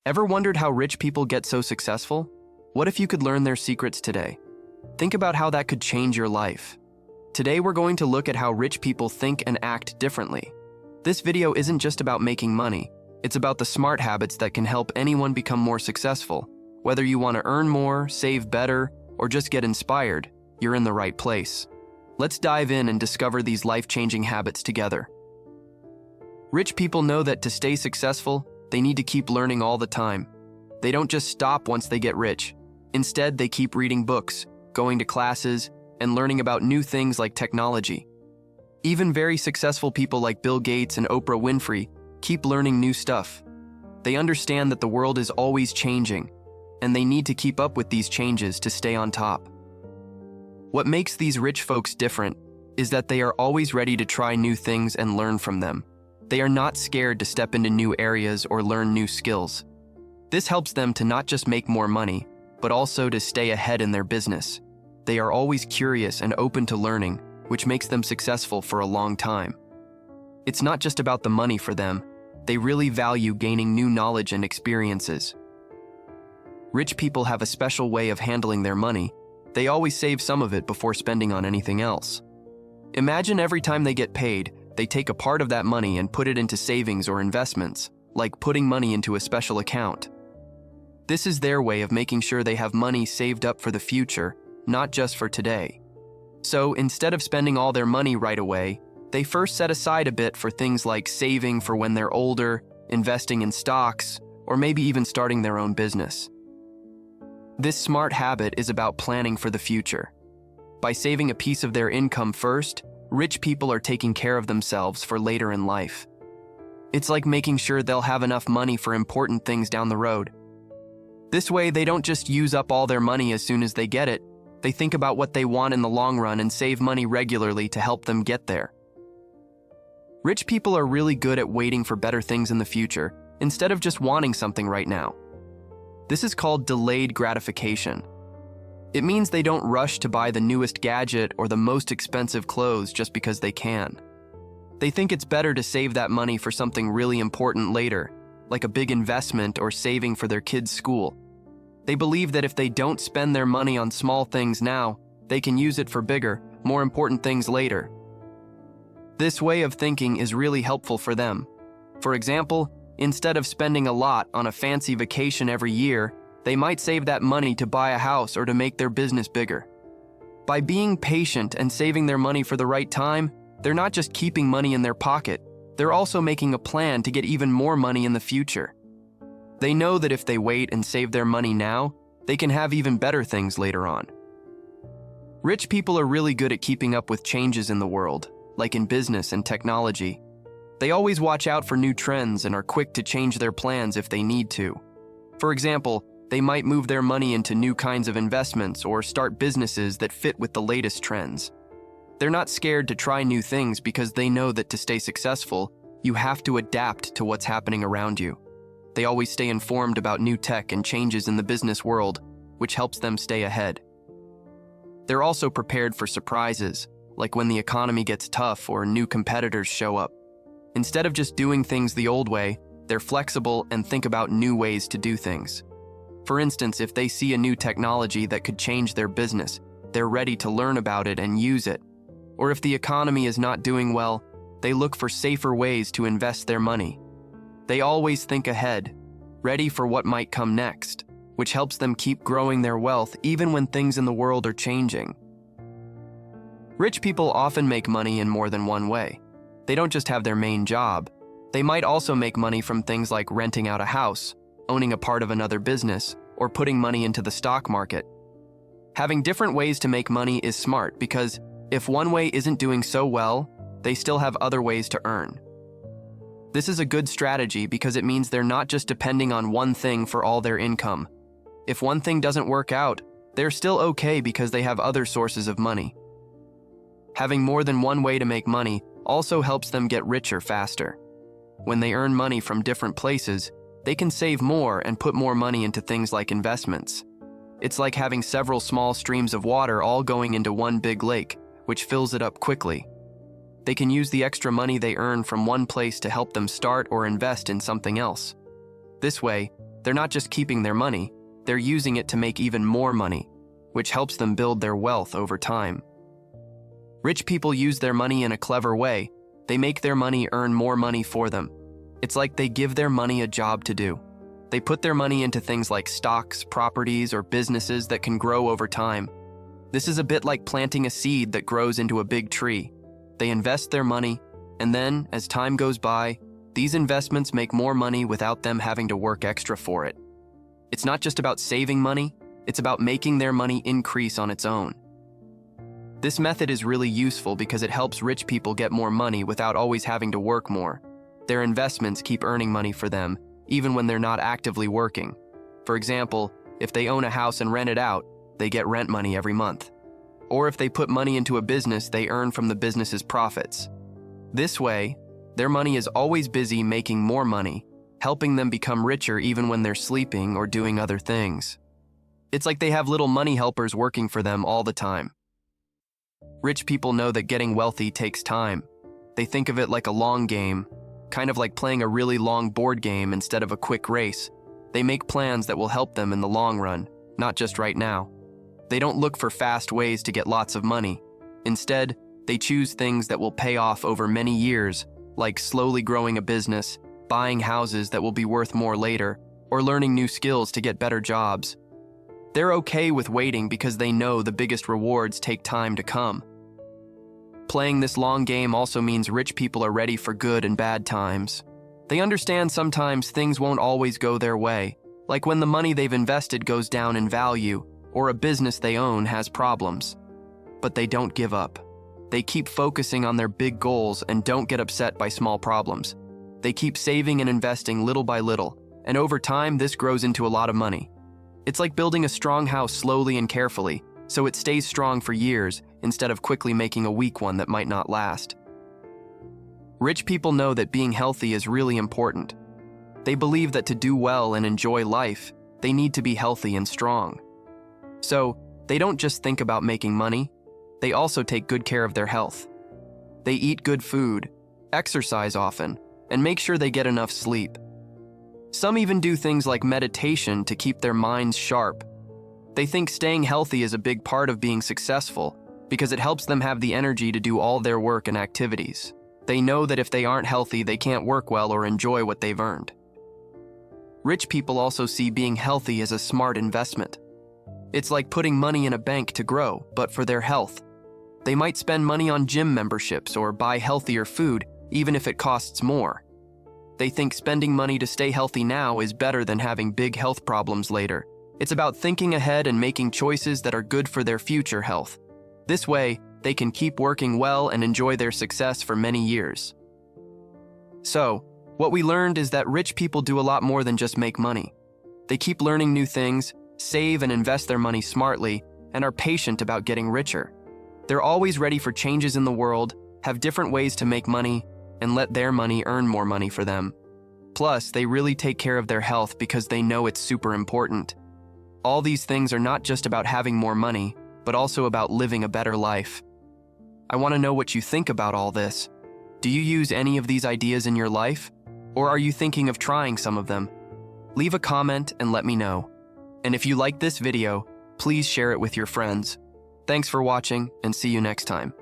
Ever wondered how rich people get so successful? What if you could learn their secrets today? Think about how that could change your life. Today we're going to look at how rich people think and act differently. This video isn't just about making money, it's about the smart habits that can help anyone become more successful. Whether you want to earn more, save better, or just get inspired, you're in the right place. Let's dive in and discover these life-changing habits together. Rich people know that to stay successful, they need to keep learning all the time. They don't just stop once they get rich. Instead, they keep reading books, going to classes, and learning about new things like technology. Even very successful people like Bill Gates and Oprah Winfrey keep learning new stuff. They understand that the world is always changing, and they need to keep up with these changes to stay on top. What makes these rich folks different is that they are always ready to try new things and learn from them. They are not scared to step into new areas or learn new skills. This helps them to not just make more money, but also to stay ahead in their business. They are always curious and open to learning, which makes them successful for a long time. It's not just about the money for them. They really value gaining new knowledge and experiences. Rich people have a special way of handling their money. They always save some of it before spending on anything else. Imagine every time they get paid, they take a part of that money and put it into savings or investments, like putting money into a special account. This is their way of making sure they have money saved up for the future, not just for today. So instead of spending all their money right away, they first set aside a bit for things like saving for when they're older, investing in stocks, or maybe even starting their own business. This smart habit is about planning for the future. By saving a piece of their income first, rich people are taking care of themselves for later in life. It's like making sure they'll have enough money for important things down the road. This way, they don't just use up all their money as soon as they get it. They think about what they want in the long run and save money regularly to help them get there. Rich people are really good at waiting for better things in the future, instead of just wanting something right now. This is called delayed gratification. It means they don't rush to buy the newest gadget or the most expensive clothes just because they can. They think it's better to save that money for something really important later, like a big investment or saving for their kids' school. They believe that if they don't spend their money on small things now, they can use it for bigger, more important things later. This way of thinking is really helpful for them. For example, instead of spending a lot on a fancy vacation every year, they might save that money to buy a house or to make their business bigger. By being patient and saving their money for the right time, they're not just keeping money in their pocket, they're also making a plan to get even more money in the future. They know that if they wait and save their money now, they can have even better things later on. Rich people are really good at keeping up with changes in the world, like in business and technology. They always watch out for new trends and are quick to change their plans if they need to. For example, they might move their money into new kinds of investments or start businesses that fit with the latest trends. They're not scared to try new things because they know that to stay successful, you have to adapt to what's happening around you. They always stay informed about new tech and changes in the business world, which helps them stay ahead. They're also prepared for surprises, like when the economy gets tough or new competitors show up. Instead of just doing things the old way, they're flexible and think about new ways to do things. For instance, if they see a new technology that could change their business, they're ready to learn about it and use it. Or if the economy is not doing well, they look for safer ways to invest their money. They always think ahead, ready for what might come next, which helps them keep growing their wealth even when things in the world are changing. Rich people often make money in more than one way. They don't just have their main job. They might also make money from things like renting out a house, owning a part of another business, or putting money into the stock market. Having different ways to make money is smart because if one way isn't doing so well, they still have other ways to earn. This is a good strategy because it means they're not just depending on one thing for all their income. If one thing doesn't work out, they're still okay because they have other sources of money. Having more than one way to make money also helps them get richer faster. When they earn money from different places, they can save more and put more money into things like investments. It's like having several small streams of water all going into one big lake, which fills it up quickly. They can use the extra money they earn from one place to help them start or invest in something else. This way, They're not just keeping their money, they're using it to make even more money, which helps them build their wealth over time. Rich people use their money in a clever way. They make their money earn more money for them. It's like they give their money a job to do. They put their money into things like stocks, properties, or businesses that can grow over time. This is a bit like planting a seed that grows into a big tree. They invest their money, and then, as time goes by, these investments make more money without them having to work extra for it. It's not just about saving money, it's about making their money increase on its own. This method is really useful because it helps rich people get more money without always having to work more. Their investments keep earning money for them, even when they're not actively working. For example, if they own a house and rent it out, they get rent money every month. Or if they put money into a business, they earn from the business's profits. This way, their money is always busy making more money, helping them become richer even when they're sleeping or doing other things. It's like they have little money helpers working for them all the time. Rich people know that getting wealthy takes time. They think of it like a long game, kind of like playing a really long board game instead of a quick race. They make plans that will help them in the long run, not just right now. They don't look for fast ways to get lots of money. Instead, they choose things that will pay off over many years, like slowly growing a business, buying houses that will be worth more later, or learning new skills to get better jobs. They're okay with waiting because they know the biggest rewards take time to come. Playing this long game also means rich people are ready for good and bad times. They understand sometimes things won't always go their way, like when the money they've invested goes down in value or a business they own has problems. But they don't give up. They keep focusing on their big goals and don't get upset by small problems. They keep saving and investing little by little, and over time this grows into a lot of money. It's like building a strong house slowly and carefully, so it stays strong for years instead of quickly making a weak one that might not last. Rich people know that being healthy is really important. They believe that to do well and enjoy life, they need to be healthy and strong. So, they don't just think about making money, they also take good care of their health. They eat good food, exercise often, and make sure they get enough sleep. Some even do things like meditation to keep their minds sharp. They think staying healthy is a big part of being successful because it helps them have the energy to do all their work and activities. They know that if they aren't healthy, they can't work well or enjoy what they've earned. Rich people also see being healthy as a smart investment. It's like putting money in a bank to grow, but for their health. They might spend money on gym memberships or buy healthier food, even if it costs more. They think spending money to stay healthy now is better than having big health problems later. It's about thinking ahead and making choices that are good for their future health. This way, they can keep working well and enjoy their success for many years. So, what we learned is that rich people do a lot more than just make money. They keep learning new things, save and invest their money smartly, and are patient about getting richer. They're always ready for changes in the world, have different ways to make money, and let their money earn more money for them. Plus, they really take care of their health because they know it's super important. All these things are not just about having more money, but also about living a better life. I want to know what you think about all this. Do you use any of these ideas in your life? Or are you thinking of trying some of them? Leave a comment and let me know. And if you like this video, please share it with your friends. Thanks for watching and see you next time.